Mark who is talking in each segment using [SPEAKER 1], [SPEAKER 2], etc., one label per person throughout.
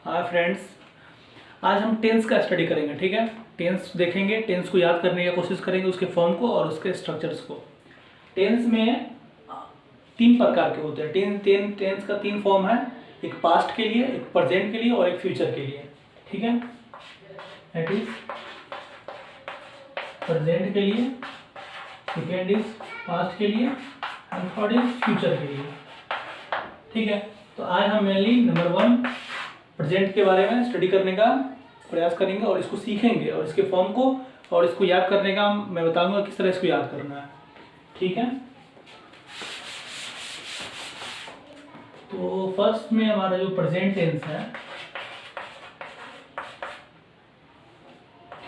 [SPEAKER 1] Hi friends, आज हम tense का स्टडी करेंगे। ठीक है, टेंस देखेंगे, टेंस को याद करने की कोशिश करेंगे, उसके फॉर्म को और उसके स्ट्रक्चर्स को। टेंस में तीन प्रकार के होते हैं। टेंस का तीन फॉर्म है, एक पास्ट के लिए, एक प्रेजेंट के लिए और एक फ्यूचर के लिए। ठीक है, दैट इज प्रेजेंट के लिए, सेकेंड इज पास्ट के लिए एंड थर्ड इज फ्यूचर के लिए। ठीक है, तो आज हम मेनली नंबर 1 प्रेजेंट के बारे में स्टडी करने का प्रयास करेंगे और इसको सीखेंगे और इसके फॉर्म को और इसको याद करने का मैं बताऊंगा किस तरह इसको याद करना है। ठीक है, तो फर्स्ट में हमारा जो प्रेजेंट टेंस है,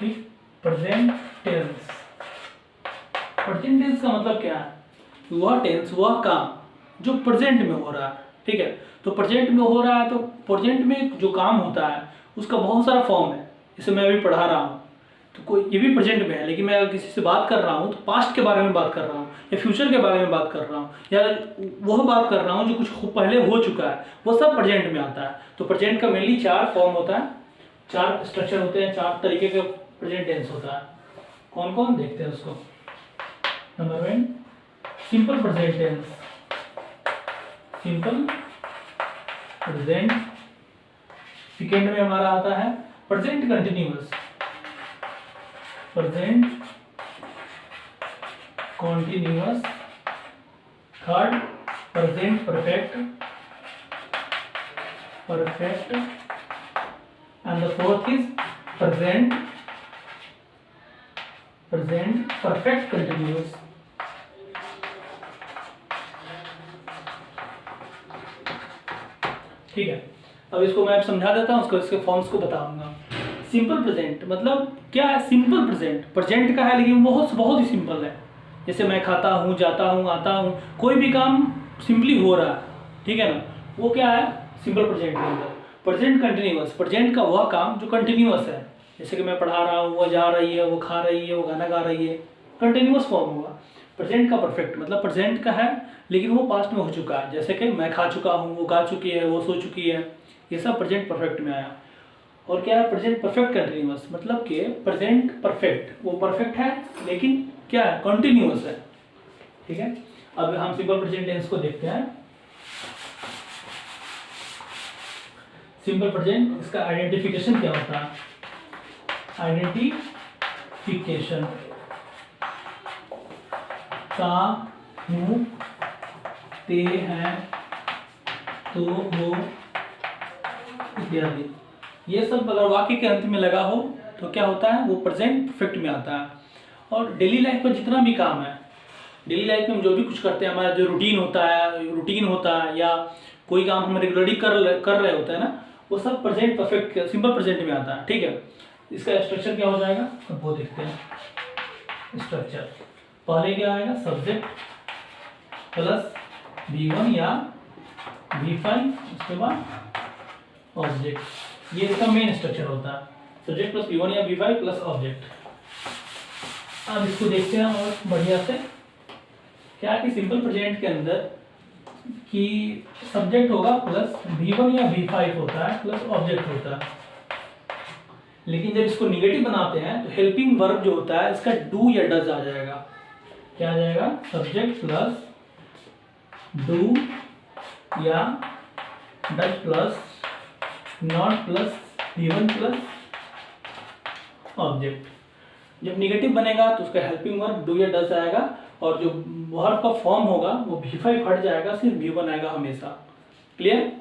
[SPEAKER 1] ठीक, प्रेजेंट टेंस का मतलब क्या है? वह टेंस, वह काम जो प्रेजेंट में हो रहा है। ठीक है, तो प्रेजेंट में हो रहा है, तो प्रेजेंट में जो काम होता है उसका बहुत सारा फॉर्म है। जैसे मैं अभी पढ़ा रहा हूँ तो कोई ये भी प्रेजेंट में है, लेकिन मैं अगर किसी से बात कर रहा हूँ तो पास्ट के बारे में बात कर रहा हूँ या फ्यूचर के बारे में बात कर रहा हूँ या वह बात कर रहा हूँ जो कुछ पहले हो चुका है, वो सब प्रेजेंट में आता है। तो प्रेजेंट का मेनली 4 फॉर्म होता है, 4 स्ट्रक्चर होते हैं, 4 तरीके का प्रेजेंट टेंस होता है। कौन कौन देखते हैं उसको। Number 1 simple present tense, simple present. Second में हमारा आता है present continuous, present continuous. Third present perfect, perfect and the fourth is present perfect continuous. ठीक है, अब इसको मैं समझा देता हूँ, उसको इसके फॉर्म्स को बताऊंगा। सिंपल प्रेजेंट मतलब क्या है? सिंपल प्रेजेंट का है, लेकिन बहुत ही सिंपल है। जैसे मैं खाता हूँ, जाता हूँ, आता हूँ, कोई भी काम सिंपली हो रहा है। ठीक है ना, वो क्या है सिंपल प्रेजेंट के अंदर। प्रेजेंट कंटिन्यूअस, प्रेजेंट का वह काम जो कंटिन्यूअस है। जैसे कि मैं पढ़ा रहा हूँ, वो जा रही है, वो खा रही है, वो गाना गा रही है, कंटिन्यूअस फॉर्म हुआ। प्रेजेंट का परफेक्ट मतलब प्रेजेंट का है लेकिन वो पास्ट में हो चुका है। जैसे कि मैं खा चुका हूँ, वो गा चुकी है, वो सो चुकी है, ये सब प्रेजेंट परफेक्ट में आया। और क्या है प्रेजेंट परफेक्ट कंटिन्यूअस मतलब कि प्रेजेंट परफेक्ट, वो परफेक्ट है लेकिन क्या है, कंटिन्यूअस है। ठीक है, अब हम सिंपल प्रेजेंट टेंस को देखते हैं। सिंपल प्रेजेंट, इसका आइडेंटिफिकेशन क्या होता है? आइडेंटिफिकेशन का, हूँ, ते हैं, तो हो इत्यादि, ये सब अगर वाक्य के अंत में लगा हो तो क्या होता है, वो प्रेजेंट परफेक्ट में आता है। और डेली लाइफ में जितना भी काम है, डेली लाइफ में हम जो भी कुछ करते हैं, हमारा जो रूटीन होता है या कोई काम हम रेगुलरली कर रहे होते हैं ना, वो सब प्रेजेंट परफेक्ट सिंपल प्रेजेंट में आता है। ठीक है, इसका स्ट्रक्चर क्या हो जाएगा, अब वो देखते हैं। स्ट्रक्चर पहले क्या आएगा, सब्जेक्ट प्लस V1 या V5, उसके बाद ऑब्जेक्ट। ये इसका मेन स्ट्रक्चर होता है, सब्जेक्ट प्लस V1 या V5 प्लस ऑब्जेक्ट। अब इसको देखते हैं और बढ़िया से। क्या कि सिंपल प्रेजेंट के अंदर कि सब्जेक्ट होगा प्लस V1 या V5 होता है प्लस ऑब्जेक्ट होता है। लेकिन जब इसको निगेटिव बनाते हैं तो हेल्पिंग वर्ब जो होता है इसका डू या डज आ जाएगा। क्या आ जाएगा, सब्जेक्ट प्लस डू या does plus not plus V1 plus object. जब निगेटिव बनेगा तो उसका हेल्पिंग वर्ब डू या डज आएगा और जो वर्ब का फॉर्म होगा वो V5 हट जाएगा, सिर्फ V1 आएगा हमेशा। क्लियर?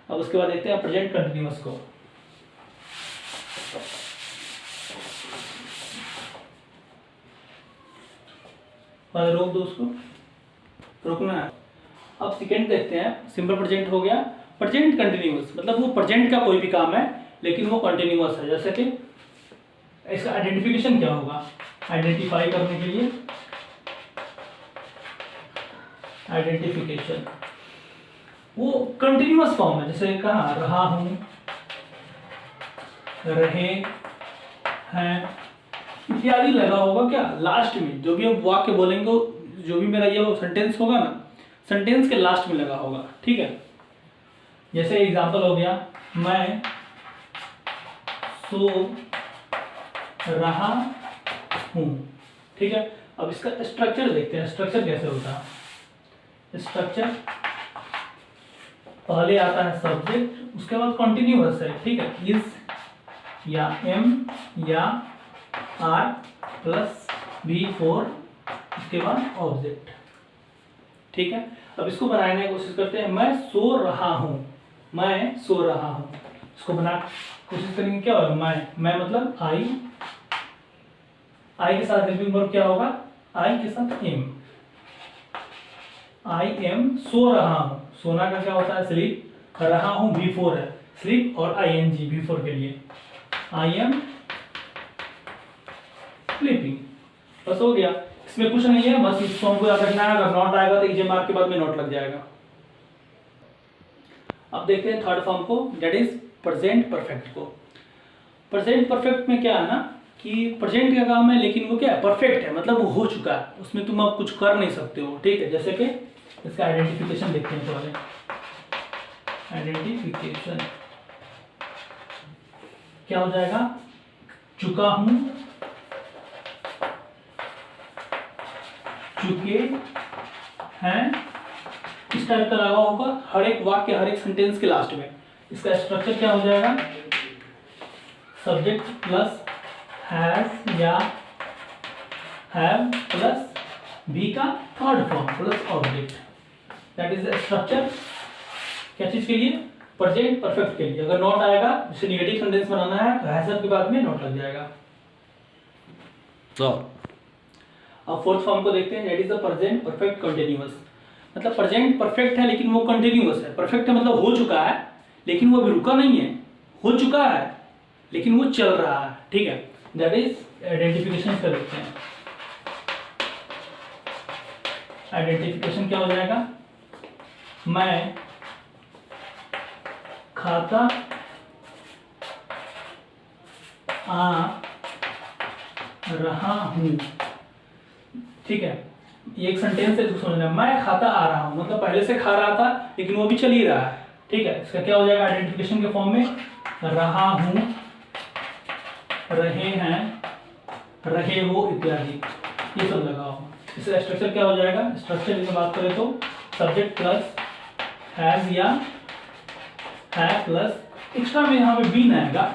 [SPEAKER 1] अब उसके बाद देखते हैं प्रेजेंट कंटिन्यूअस को। रोक दो, उसको रोकना है। अब सेकेंड देखते हैं, सिंपल प्रेजेंट हो गया। प्रेजेंट कंटिन्यूअस मतलब वो प्रेजेंट का कोई भी काम है लेकिन वो कंटिन्यूअस है। जैसे कि इसका आइडेंटिफिकेशन क्या होगा, आइडेंटिफाई करने के लिए आइडेंटिफिकेशन, वो कंटिन्यूअस फॉर्म है। जैसे कहा रहा हूं, रहे हैं इत्यादि लगा होगा क्या, लास्ट में जो भी हम वाक्य बोलेंगे, जो भी मेरा ये सेंटेंस होगा ना, सेंटेंस के लास्ट में लगा होगा। ठीक है, जैसे एग्जांपल हो गया, मैं सो रहा हूँ। ठीक है, अब इसका स्ट्रक्चर देखते हैं, स्ट्रक्चर कैसे होता है। स्ट्रक्चर पहले आता है सब्जेक्ट, उसके बाद कंटिन्यूअस है। ठीक है, इज या एम या आर प्लस V4, उसके बाद ऑब्जेक्ट। ठीक है, अब इसको बनाने की कोशिश करते हैं। मैं सो रहा हूँ, मैं सो रहा हूँ, इसको बना कोशिश करेंगे। क्या होगा, मैं मतलब आई के साथ हेल्पिंग वर्ब क्या होगा, आई के साथ एम। आई एम सो रहा हूँ, सोना का क्या होता है स्लीप, रहा हूँ V4 है, स्लीप और ING V4 के लिए, आई एम स्लीपिंग। बस हो गया, इसमें कुछ नहीं है, बस इस फॉर्म को याद रखना है। अगर नॉट आएगा तो इजे मार्क के बाद में नॉट लग जाएगा। अब देखते हैं थर्ड फॉर्म को, दैट इज प्रेजेंट परफेक्ट को। प्रेजेंट परफेक्ट में क्या है ना कि प्रेजेंट का काम है, लेकिन वो क्या है, परफेक्ट है, मतलब वो हो चुका है, उसमें तुम अब कुछ कर नहीं सकते हो। ठीक है, जैसे कि इसका आइडेंटिफिकेशन देखते हैं पहले। आइडेंटिफिकेशन क्या हो जाएगा, चुका हूं, चुके हैं, इस टाइप का लगा होगा हर एक वाक्य, हर एक सेंटेंस के लास्ट में। इसका स्ट्रक्चर क्या हो जाएगा, सब्जेक्ट प्लस हैज या हैव प्लस बी का third form plus object. That is the structure. क्या चीज के लिए, प्रेजेंट परफेक्ट के लिए। अगर नॉट आएगा, जैसे नेगेटिव सेंटेंस बनाना है तो हैज के बाद में नॉट लग जाएगा। अब फोर्थ फॉर्म को देखते हैं, that is the present perfect continuous. मतलब प्रेजेंट परफेक्ट है लेकिन वो कंटिन्यूअस है। परफेक्ट है मतलब हो चुका है लेकिन वो अभी रुका नहीं है, हो चुका है लेकिन वो चल रहा है। ठीक है, दैट इज आइडेंटिफिकेशन कर देखते हैं। आइडेंटिफिकेशन क्या हो जाएगा, मैं खाता आ रहा हूं। ठीक है, एक सेंटेंस है इसको समझना, मैं खाता आ रहा हूं मतलब पहले से खा रहा था लेकिन वो भी चल ही रहा है। ठीक है, इसका क्या हो जाएगा आइडेंटिफिकेशन के फॉर्म में, रहा हूं, रहे हैं, रहे हो इत्यादि, ये सब लगा हो। इसका स्ट्रक्चर क्या हो जाएगा, स्ट्रक्चर की बात करें तो सब्जेक्ट प्लस हैज या है प्लस एक्स्ट्रा में यहाँ पे बीन आएगा।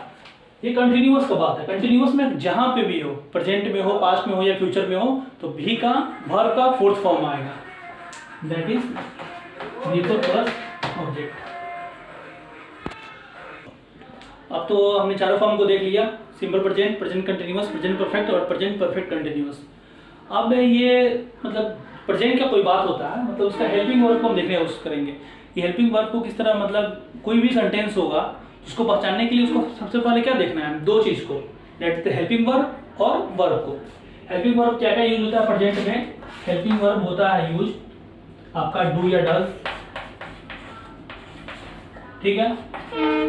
[SPEAKER 1] ये कंटिन्यूअस का बात है, कंटिन्यूअस में जहां पे भी हो, प्रेजेंट में हो, पास्ट में हो या फ्यूचर में हो, तो भी का वर्ब का फोर्थ फॉर्म आएगा, that is V4 plus object. अब तो हमने चारों फॉर्म को देख लिया, simple present, present continuous, present perfect और प्रेजेंट परफेक्ट कंटिन्यूअस। अब ये मतलब प्रेजेंट का कोई बात होता है, मतलब उसका हेल्पिंग वर्ब को हम देखने की कोशिश करेंगे। ये हेल्पिंग वर्ब को किस तरह, मतलब कोई भी सेंटेंस होगा उसको पहचानने के लिए उसको सबसे पहले क्या देखना है, दो चीज को, that is the helping verb और वर्ब को। हेल्पिंग वर्ब क्या क्या यूज होता है प्रेजेंट में, हेल्पिंग वर्ब होता है यूज आपका डू या डज। ठीक है,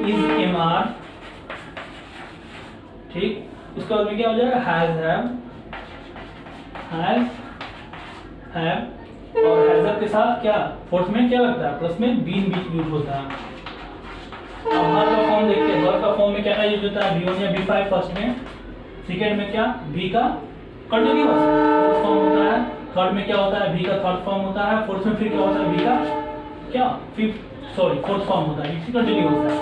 [SPEAKER 1] इज, एम, आर। ठीक, उसके बाद में क्या हो जाएगा, हैज, हैव और हैजर के साथ क्या फोर्थ में क्या लगता है, प्लस में बीन भी यूज होता है। अब वर्ब का फॉर्म देखते हैं, वर्ब का फॉर्म में क्या क्या यूज होता है, V1 या V5 फर्स्ट में, सेकेंड में क्या V का कंटिन्यूअस फोर्थ फॉर्म होता है, थर्ड में क्या होता है V का थर्ड फॉर्म होता है, फोर्थ में फिर क्या होता है V का क्या फोर्थ फॉर्म होता है, इसी कंटिन्यूअस है।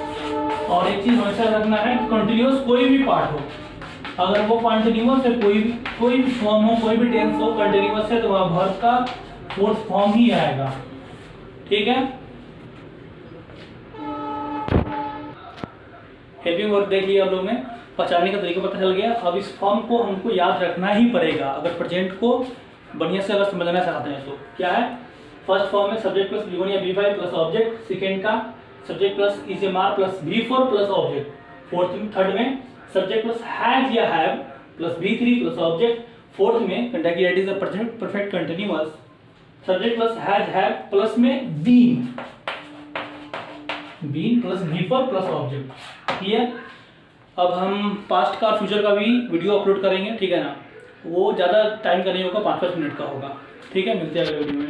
[SPEAKER 1] और एक चीज हमेशा रखना है, कंटिन्यूअस कोई भी पार्ट हो, अगर वो कंटिन्यूअस है, कोई भी फॉर्म हो, कोई भी टेंस हो, कंटिन्यूअस है तो वह वर्ब का फोर्थ फॉर्म ही आएगा। ठीक है, हेल्पिंग वर्ब देख लिया आप लोगों ने, पहचानने का तरीका पता चल गया। अब इस फॉर्म को हमको याद रखना ही पड़ेगा अगर प्रेजेंट को बढ़िया से अगर समझना चाहते हैं तो। क्या है, फर्स्ट फॉर्म में सब्जेक्ट प्लस V1 या V5 प्लस ऑब्जेक्ट, सेकेंड का subject plus is, am, are plus V4 plus object, fourth में थर्ड में सब्जेक्ट प्लस हैज या have plus V3 plus object, fourth में that is a present perfect continuous, subject plus has, have plus में been plus V4 plus object. Clear. अब हम past का और future का भी वीडियो अपलोड करेंगे, ठीक है ना, वो ज़्यादा टाइम का नहीं होगा, 5-5 मिनट का होगा। ठीक है, मिलते हैं अगले वीडियो में।